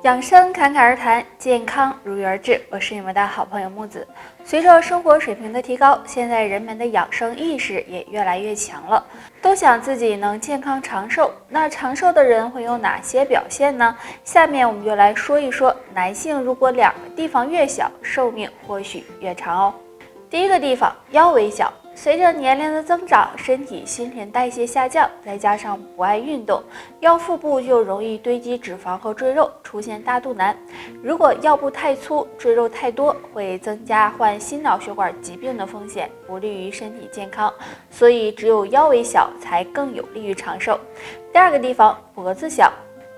养生侃侃而谈，健康如约而至。我是你们的好朋友木子。随着生活水平的提高，现在人们的养生意识也越来越强了，都想自己能健康长寿。那长寿的人会有哪些表现呢？下面我们就来说一说，男性如果两个地方越小，寿命或许越长哦。第一个地方，腰围小。随着年龄的增长，身体新陈代谢下降，再加上不爱运动，腰腹部就容易堆积脂肪和赘肉，出现大肚腩。如果腰部太粗，赘肉太多，会增加患心脑血管疾病的风险，不利于身体健康。所以只有腰围小才更有利于长寿。第二个地方，脖子小。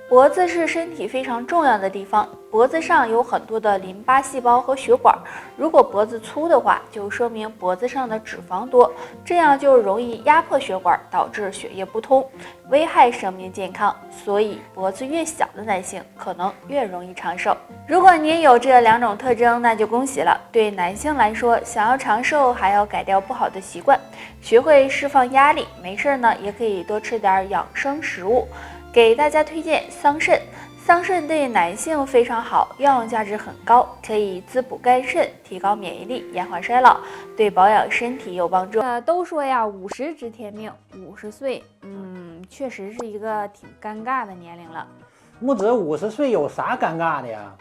脖子是身体非常重要的地方，脖子上有很多的淋巴细胞和血管。如果脖子粗的话，就说明脖子上的脂肪多，这样就容易压迫血管，导致血液不通，危害生命健康。所以脖子越小的男性可能越容易长寿。如果您有这两种特征，那就恭喜了。对男性来说，想要长寿还要改掉不好的习惯，学会释放压力。没事呢，也可以多吃点养生食物。给大家推荐桑葚，桑葚对男性非常好，药用价值很高，可以滋补肝肾，提高免疫力，延缓衰老，对保养身体有帮助。都说呀，50知天命，50岁，确实是一个挺尴尬的年龄了。木子50岁有啥尴尬的呀？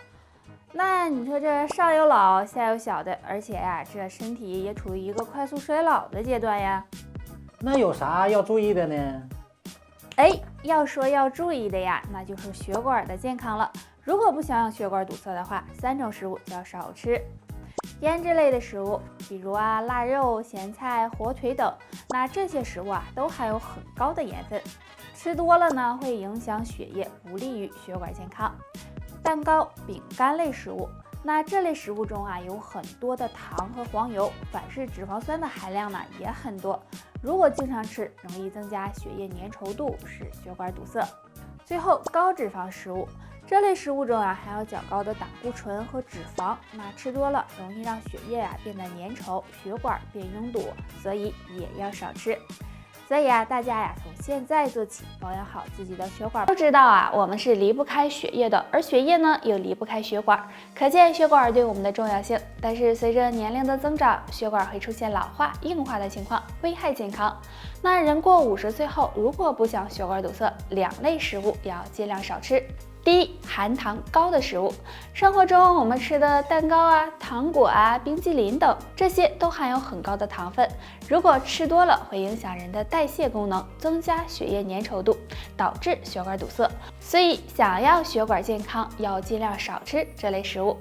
那你说这上有老下有小的，而且呀，这身体也处于一个快速衰老的阶段呀。那有啥要注意的呢？要说要注意的呀，那就是血管的健康了。如果不想让血管堵塞的话，3种食物就要少吃。腌制类的食物，比如腊肉、咸菜、火腿等，那这些食物都含有很高的盐分，吃多了呢会影响血液，不利于血管健康。蛋糕、饼干类食物，那这类食物中有很多的糖和黄油，反式脂肪酸的含量呢也很多。如果经常吃，容易增加血液粘稠度，使血管堵塞。最后，高脂肪食物，这类食物中含有较高的胆固醇和脂肪，那吃多了容易让血液变得粘稠，血管变拥堵，所以也要少吃。所以大家从现在做起，保养好自己的血管。都知道我们是离不开血液的，而血液呢又离不开血管，可见血管对我们的重要性。但是随着年龄的增长，血管会出现老化、硬化的情况，危害健康。那人过50岁后，如果不想血管堵塞，2类食物要尽量少吃。第一，含糖高的食物。生活中我们吃的蛋糕糖果冰激凌等，这些都含有很高的糖分。如果吃多了，会影响人的代谢功能，增加血液粘稠度，导致血管堵塞。所以想要血管健康，要尽量少吃这类食物。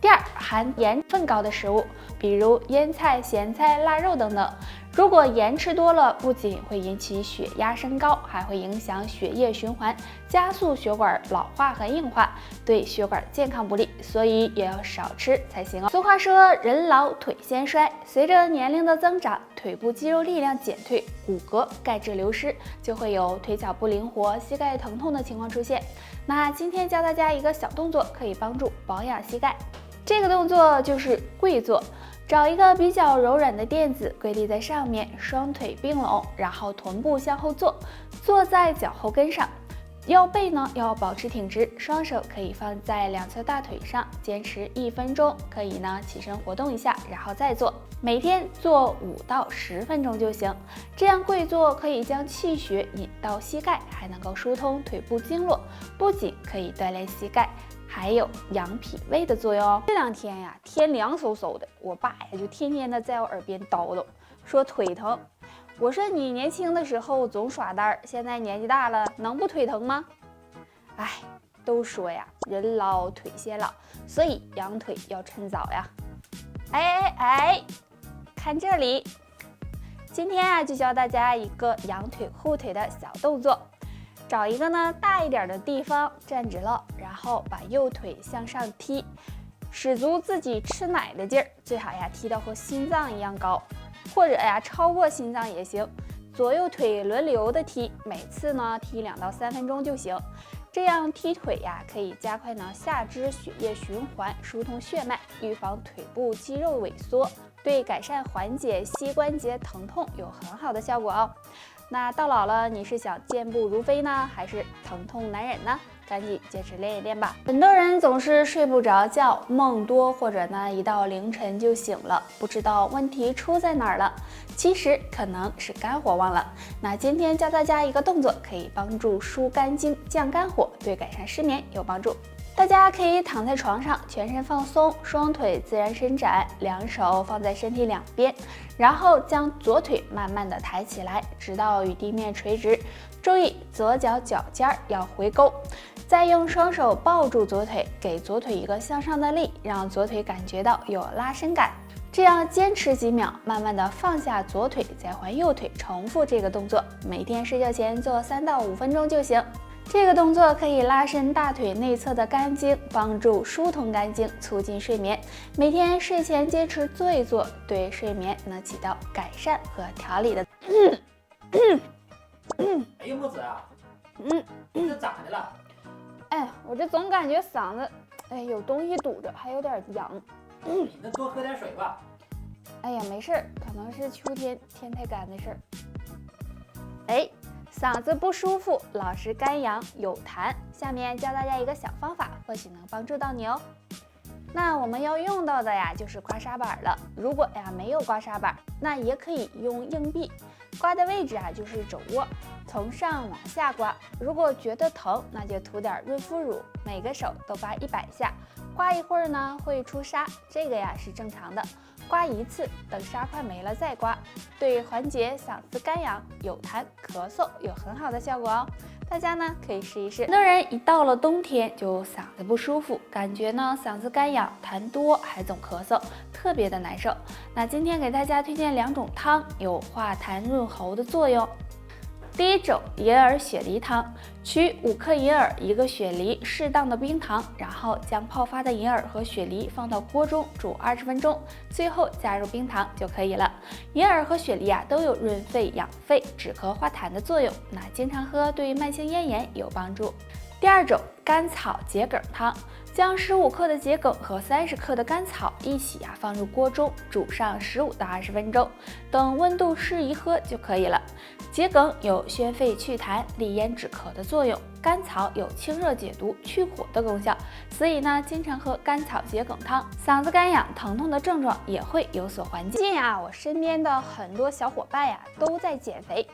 第二，含盐分高的食物，比如腌菜、咸菜、腊肉等等。如果盐吃多了，不仅会引起血压升高，还会影响血液循环，加速血管老化和硬化，对血管健康不利，所以也要少吃才行哦。俗话说，人老腿先衰，随着年龄的增长，腿部肌肉力量减退，骨骼、钙质流失，就会有腿脚不灵活、膝盖疼痛的情况出现。那今天教大家一个小动作，可以帮助保养膝盖。这个动作就是跪坐。找一个比较柔软的垫子，跪立在上面，双腿并拢，然后臀部向后坐，坐在脚后跟上，腰背呢要保持挺直，双手可以放在两侧大腿上，坚持1分钟，可以呢起身活动一下，然后再做，每天做5到10分钟就行。这样跪坐可以将气血引到膝盖，还能够疏通腿部经络，不仅可以锻炼膝盖，还有养脾胃的作用哦。这2天天凉飕飕的，我爸就天天的在我耳边叨叨，说腿疼。我说你年轻的时候总耍单，现在年纪大了，能不腿疼吗？都说人老腿先老，所以养腿要趁早呀。看这里，今天就教大家一个养腿护腿的小动作。找一个大一点的地方站直了，然后把右腿向上踢，使足自己吃奶的劲儿，最好踢到和心脏一样高，或者超过心脏也行。左右腿轮流的踢，每次踢2到3分钟就行。这样踢腿可以加快下肢血液循环，疏通血脉，预防腿部肌肉萎缩，对改善缓解膝关节疼痛有很好的效果哦。那到老了，你是想健步如飞呢，还是疼痛难忍呢？赶紧坚持练一练吧。很多人总是睡不着觉，梦多，或者呢一到凌晨就醒了，不知道问题出在哪儿了。其实可能是肝火旺了。那今天教大家一个动作，可以帮助疏肝经、降肝火，对改善失眠有帮助。大家可以躺在床上，全身放松，双腿自然伸展，两手放在身体两边，然后将左腿慢慢的抬起来，直到与地面垂直。注意左脚脚尖要回勾，再用双手抱住左腿，给左腿一个向上的力，让左腿感觉到有拉伸感。这样坚持几秒，慢慢的放下左腿，再换右腿，重复这个动作。每天睡觉前做3到5分钟就行。这个动作可以拉伸大腿内侧的肝经，帮助疏通肝经，促进睡眠。每天睡前坚持做一做，对睡眠能起到改善和调理的。哎呀，木子啊，这咋的了？哎，我这总感觉嗓子，有东西堵着，还有点痒。你那多喝点水吧。哎呀，没事儿，可能是秋天天太干的事儿。嗓子不舒服，老是干痒有痰，下面教大家一个小方法，或许能帮助到你哦。那我们要用到的呀，就是刮痧板了。如果没有刮痧板，那也可以用硬币，刮的位置啊就是肘窝，从上往下刮。如果觉得疼，那就涂点润肤乳，每个手都刮100下。刮一会儿呢会出痧，这个呀是正常的。刮一次，等痧快没了再刮，对缓解嗓子干痒、有痰、咳嗽有很好的效果哦。大家呢可以试一试。很多人一到了冬天就嗓子不舒服，感觉呢嗓子干痒、痰多，还总咳嗽，特别的难受。那今天给大家推荐2种汤，有化痰润喉的作用。第一种银耳雪梨汤，取5克银耳、1个雪梨，适当的冰糖，然后将泡发的银耳和雪梨放到锅中煮20分钟，最后加入冰糖就可以了。银耳和雪梨都有润肺养肺、止咳化痰的作用，那经常喝对慢性咽炎有帮助。第二种甘草桔梗汤，将15克的桔梗和30克的甘草一起放入锅中煮上15到20分钟，等温度适宜喝就可以了。桔梗有宣肺祛痰、利咽止咳的作用，甘草有清热解毒、去火的功效，所以呢，经常喝甘草桔梗汤，嗓子干痒、疼痛的症状也会有所缓解。最近我身边的很多小伙伴都在减肥，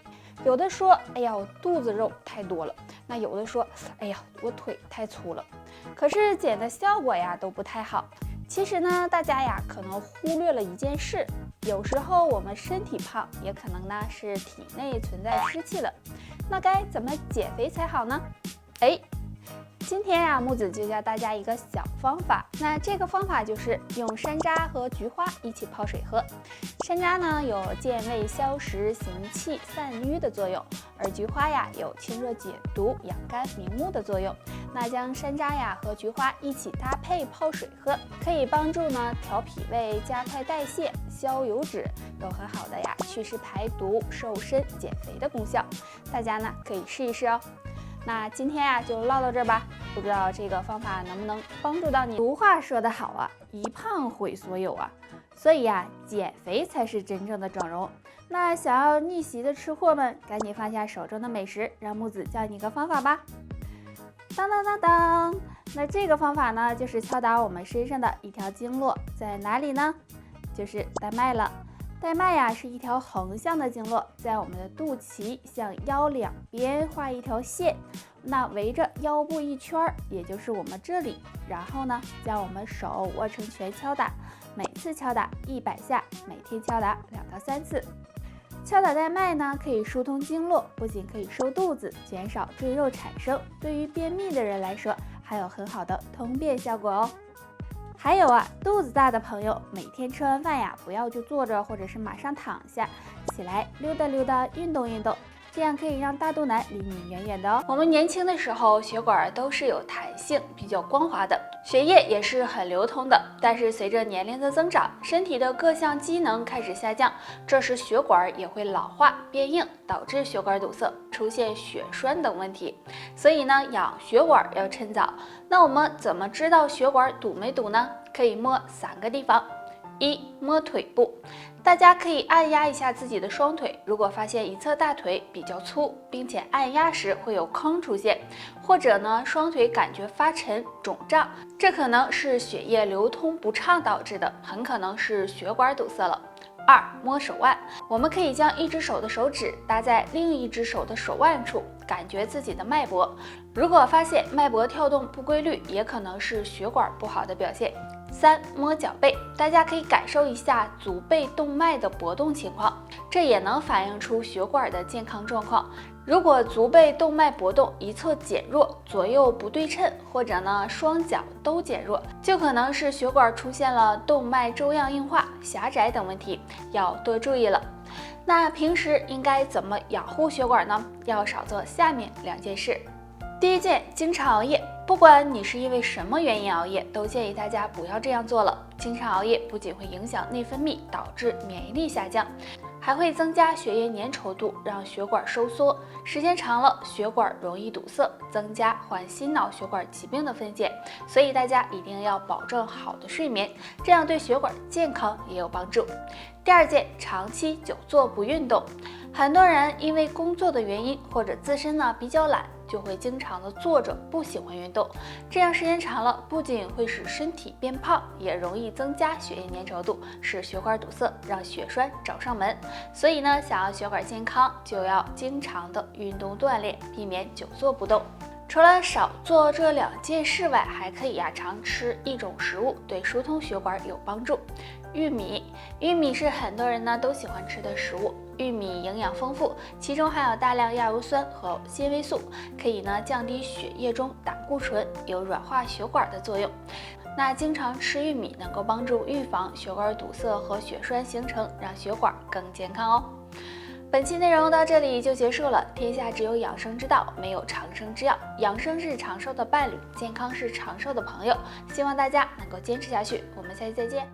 有的说，哎呀，我肚子肉太多了，那有的说，哎呀，我腿太粗了，可是减的效果都不太好。其实呢，大家可能忽略了一件事，有时候我们身体胖，也可能呢是体内存在湿气了。那该怎么减肥才好呢？今天木子就教大家一个小方法。那这个方法就是用山楂和菊花一起泡水喝。山楂呢有健胃消食、行气散瘀的作用，而菊花有清热解毒、养肝明目的作用。那将山楂和菊花一起搭配泡水喝，可以帮助呢调脾胃、加快代谢、消油脂，有很好的祛湿排毒、瘦身减肥的功效。大家呢可以试一试哦。那今天就唠到这儿吧，不知道这个方法能不能帮助到你。俗话说得好一胖毁所有所以减肥才是真正的整容。那想要逆袭的吃货们，赶紧放下手中的美食，让木子教你一个方法吧。当当当当，那这个方法呢，就是敲打我们身上的一条经络，在哪里呢？就是带脉了。带脉是一条横向的经络，在我们的肚脐向腰两边画一条线，那围着腰部一圈，也就是我们这里。然后呢，将我们手握成拳敲打，每次敲打100下，每天敲打2到3次。敲打带脉呢，可以疏通经络，不仅可以收肚子，减少赘肉产生，对于便秘的人来说，还有很好的通便效果哦。还有肚子大的朋友，每天吃完饭不要就坐着或者是马上躺下，起来溜达溜达，运动运动，这样可以让大肚腩离你远远的哦。我们年轻的时候，血管都是有弹性、比较光滑的，血液也是很流通的。但是随着年龄的增长，身体的各项机能开始下降，这时血管也会老化变硬，导致血管堵塞，出现血栓等问题。所以呢，养血管要趁早。那我们怎么知道血管堵没堵呢？可以摸3个地方。1. 摸腿部，大家可以按压一下自己的双腿，如果发现一侧大腿比较粗，并且按压时会有坑出现，或者呢双腿感觉发沉、肿胀，这可能是血液流通不畅导致的，很可能是血管堵塞了。2. 摸手腕，我们可以将一只手的手指搭在另一只手的手腕处，感觉自己的脉搏。如果发现脉搏跳动不规律，也可能是血管不好的表现。3. 摸脚背，大家可以感受一下足背动脉的搏动情况，这也能反映出血管的健康状况。如果足背动脉搏动一侧减弱，左右不对称，或者呢双脚都减弱，就可能是血管出现了动脉粥样硬化、狭窄等问题，要多注意了。那平时应该怎么养护血管呢？要少做下面2件事。第一件，经常熬夜。不管你是因为什么原因熬夜，都建议大家不要这样做了。经常熬夜不仅会影响内分泌，导致免疫力下降，还会增加血液粘稠度，让血管收缩，时间长了，血管容易堵塞，增加患心脑血管疾病的风险。所以大家一定要保证好的睡眠，这样对血管健康也有帮助。第二件，长期久坐不运动。很多人因为工作的原因或者自身呢比较懒，就会经常的坐着，不喜欢运动。这样时间长了，不仅会使身体变胖，也容易增加血液粘稠度，使血管堵塞，让血栓找上门。所以呢，想要血管健康，就要经常的运动锻炼，避免久坐不动。除了少做这2件事外，还可以常吃一种食物，对疏通血管有帮助。玉米，玉米是很多人呢都喜欢吃的食物。玉米营养丰富，其中含有大量亚油酸和纤维素，可以呢降低血液中胆固醇，有软化血管的作用。那经常吃玉米能够帮助预防血管堵塞和血栓形成，让血管更健康哦。本期内容到这里就结束了。天下只有养生之道，没有长生之药。养生是长寿的伴侣，健康是长寿的朋友。希望大家能够坚持下去。我们下期再见。